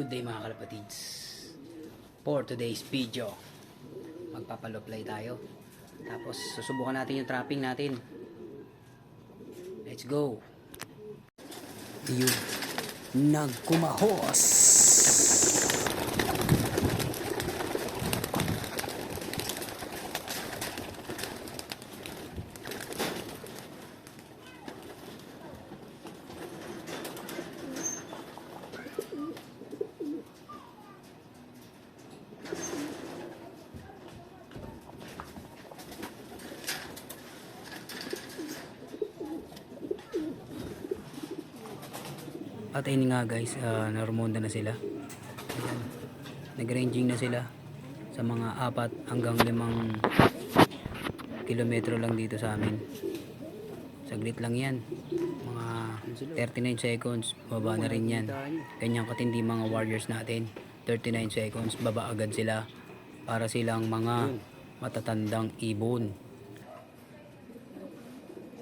Good day mga kalapatids. For today's video, magpapaloplay tayo. Tapos susubukan natin yung trapping natin. Let's go. Yun. Nagkumahos. At ayun nga guys, narumonda na sila. Ayan. Nag-ranging na sila sa mga 4 hanggang 5 kilometro lang dito sa amin. Saglit lang yan. Mga 39 seconds, baba na rin yan. Ganyang katindi mga warriors natin. 39 seconds, baba agad sila. Para silang mga matatandang ibon.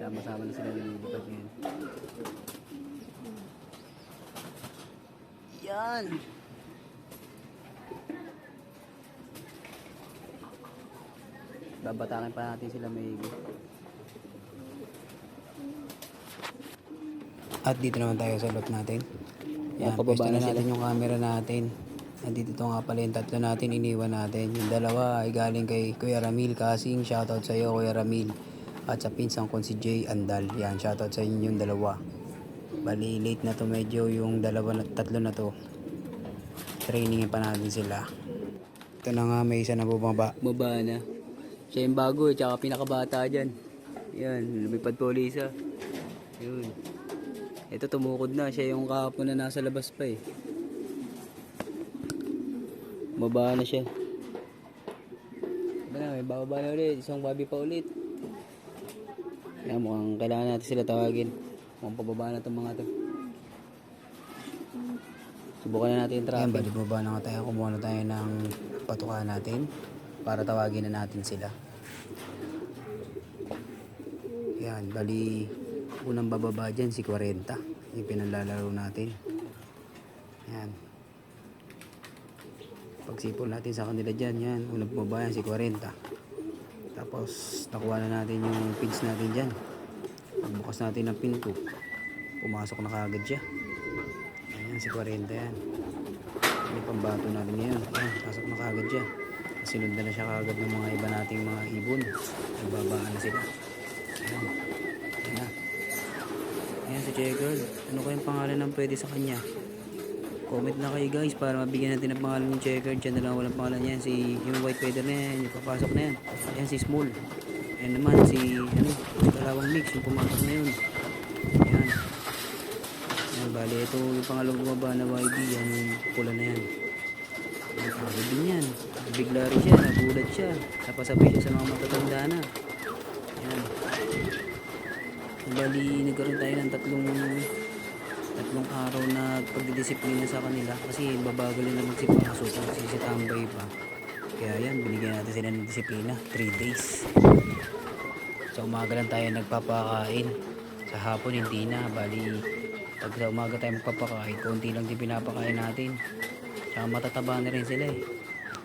Sama-sama na sila nililipat ngayon. Yan. Babatakin pa natin sila maybe. At dito naman tayo sa lot natin. Yan, pwesto na natin yung camera natin. At dito nga pala yung 3 natin, iniwan natin. Yung 2 ay galing kay Kuya Ramil Kasing. Shoutout sa iyo Kuya Ramil. At sa pinsang ko si Jay Andal. Yan, shoutout sa inyo yung 2. Bali late na to medyo yung 3 na to. Trainingin pa natin sila. Ito na nga may isa na bumaba. Baba na. Siya yung bago tsaka pinakabata dyan. Yan, lumipad po isa. Yun. Ito tumukod na. Siya yung kahapon na nasa labas pa eh. Baba na siya. Ito na, may bababa na ulit. Isang babi pa ulit. Yan, mukhang kailangan natin sila tawagin. Mukhang pababa na itong mga to. Subukan na natin yung traffic. Yan, bali baba na nga tayo. Kumuha na tayo ng patukan natin para tawagin na natin sila. Yan, bali unang bababa dyan si 40. Yung pinalalaro natin. Yan. Pagsipol natin sa kanila dyan, yan. Unang bababa yan si 40. Tapos nakuha na natin yung feeds natin dyan. Pagbukas natin ng pinto, pumasok na kaagad siya. Ayan, si 40 yan. May pambato natin ngayon. Ayan, pasok na kaagad siya. Sinundan na siya kaagad ng mga iba nating mga ibon. Nagbabaan na sila. Ayan. Ayan na. Ayan si Checkered. Ano kayang pangalan ng pwede sa kanya? Comment na kayo guys para mabigyan natin ng pangalan ng Checkered. Diyan na lang walang pangalan yan. Si yung white feather na yan. Yung papasok na yan. Ayan si Small. Ayan naman si Kalawang Mix. Yung pumasok na yun. Ayan. Ayan, bali ito yung pangalawang bumaba na YB. Yan yung pula na yan. Ayan, pagod din yan. Bigla rin siya. Nagulat siya. Napasabay siya sa mga matatanda na. Ayan. Bali nagkaroon tayo ng tatlong araw na pagdidisiplina sa kanila kasi babagal na magsipasok kasi si tambay pa. Kaya yan, binigyan natin sila ng disiplina 3 days. Sa umaga lang tayo nagpapakain, sa hapon hindi na. Bali pag sa umaga tayo magpapakain, konti lang din pinapakain natin, tsaka matataba na rin sila eh.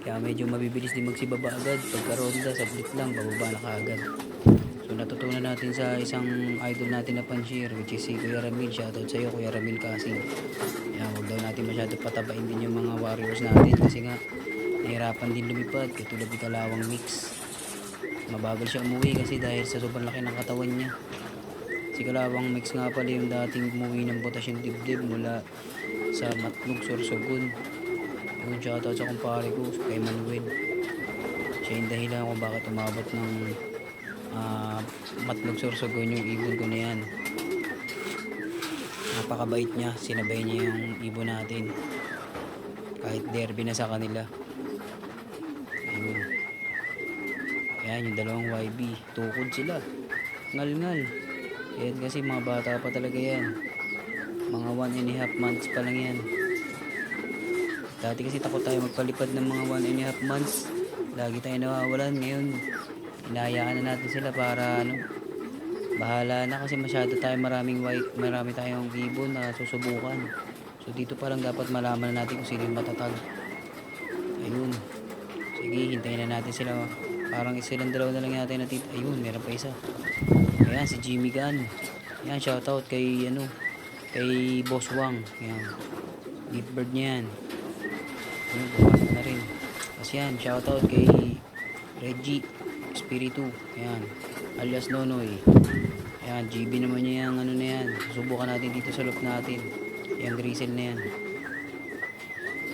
Kaya medyo mabibilis din magsibaba agad. Pagkaronda, sablit lang, bababa na kaagad. So natutunan natin sa isang idol natin na panshare, which is si Kuya Ramil. Shoutout sa iyo Kuya Ramil Kasing. Yan, huwag daw natin masyado patabain din yung mga warriors natin kasi nga nahirapan din lumipad katulad ni Kalawang Mix. Mabagal siya umuwi kasi dahil sa sobrang laki ng katawan niya. Si Kalawang Mix nga pala yung dating umuwi ng butas yung dibdib mula sa Matlog, Sorsogon. Yung shoutout sa kumpare ko kay Manuel. Siya yung dahilan kung bakit umabot ng Matlog, Sorsogon yung ibon ko na yan. Napakabait niya, sinabay niya yung ibon natin kahit derby na sa kanila. Ayun. Ayan yung 2 YB, tukod sila, ngal yan kasi mga bata pa talaga yan, mga 1.5 months pa lang yan. Dati kasi takot tayo magpalipad ng mga 1.5 months, lagi tayo nawawalan. Ngayon hinahayaan na natin sila para bahala na kasi masyado tayo marami tayong ibon na susubukan. So dito pa lang dapat malaman na natin kung sino yung matatag. Ayun. Sige, hintayin na natin sila. Parang silang dalawa na lang yata yung natita. Ayun, meron pa isa. Ayan, si Jimmy Gunn. Ayan, shoutout kay kay Boss Wang. Ayan. Gift bird niya yan. Ayun, bukas na rin. Tapos yan, shoutout kay Reggie Espiritu. Ayan, alias Nonoy. Ayan, GB naman niya yung ano na yan. Susubukan natin dito sa loop natin. Yung grizzle na yan.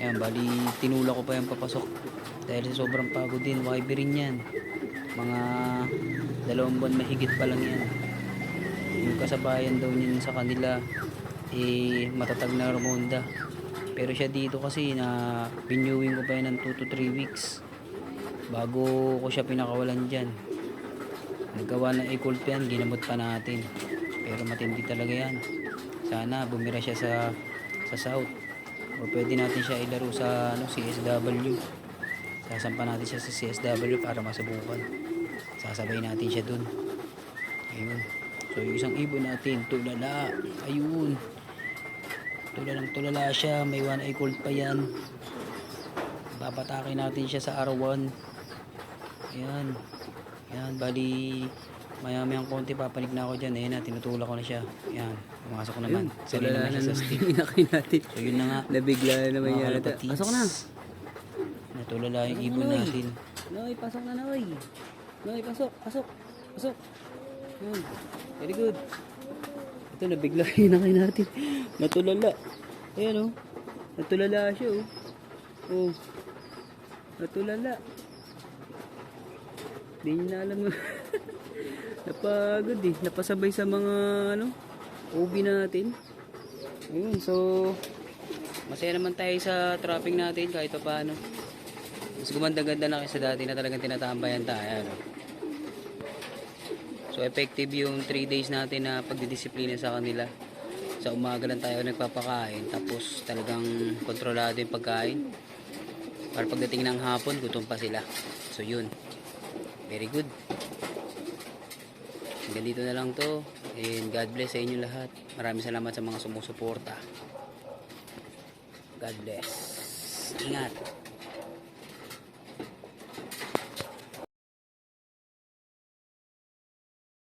Ayan, bali tinula ko pa yung papasok. Dahil sa sobrang pagod din. YB rin yan. Mga 2 buwan mahigit pa lang yan. Yung kasabayan daw niyan sa kanila matatag na Ramonda. Pero siya dito kasi na renewing ko pa yan ng 2 to 3 weeks bago ko siya pinakawalan dyan. Naggawa ng equal yan, ginamot pa natin. Pero matindi talaga yan. Sana bumira siya sa south. O pwede natin siya ilaro sa CSW. Sasampa natin siya sa CSW para masubukan. Sasabay natin siya dun. Ayun. So yung isang ibon natin, tulala. Ayun. Tulala siya. May 1 equal pa yan. Papatakin natin siya sa R1. Ayan. Ayan. Bali maya-mayang konti papanig na ako dyan. Ayan na. Tinutulak ko na siya. Ayan. Pumasok ko naman. Sali naman siya sa stick. Inakay natin. So yun na nga. Nabigla na naman Mga yan. kalapatids. Pasok na. Natulala yung ibon natin. Noy, pasok na Noy. Noy, pasok. Very good. Ito, nabigla yung inakay natin. Natulala. Ayan oh. Natulala siya oh. Oh. Natulala. Hindi niya na alam. Napagod eh. Napasabay sa mga OB natin. Ayun, so masaya naman tayo sa trapping natin kahit pa paano. Mas gumanda-ganda na kasi dati na talagang tinatambayan tayo. So effective yung 3 days natin na pagdidisiplina sa kanila. Sa umaga lang tayo nagpapakain, tapos talagang kontrolado yung pagkain. Para pagdating ng hapon, gutom pa sila. So yun. Very good. Hanggang dito na lang to. And God bless sa inyo lahat. Maraming salamat sa mga sumusuporta. God bless. Ingat.